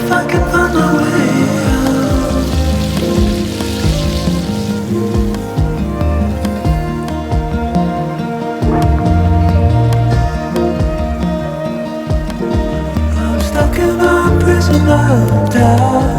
if I can find my way out. I'm stuck in a prison of doubt.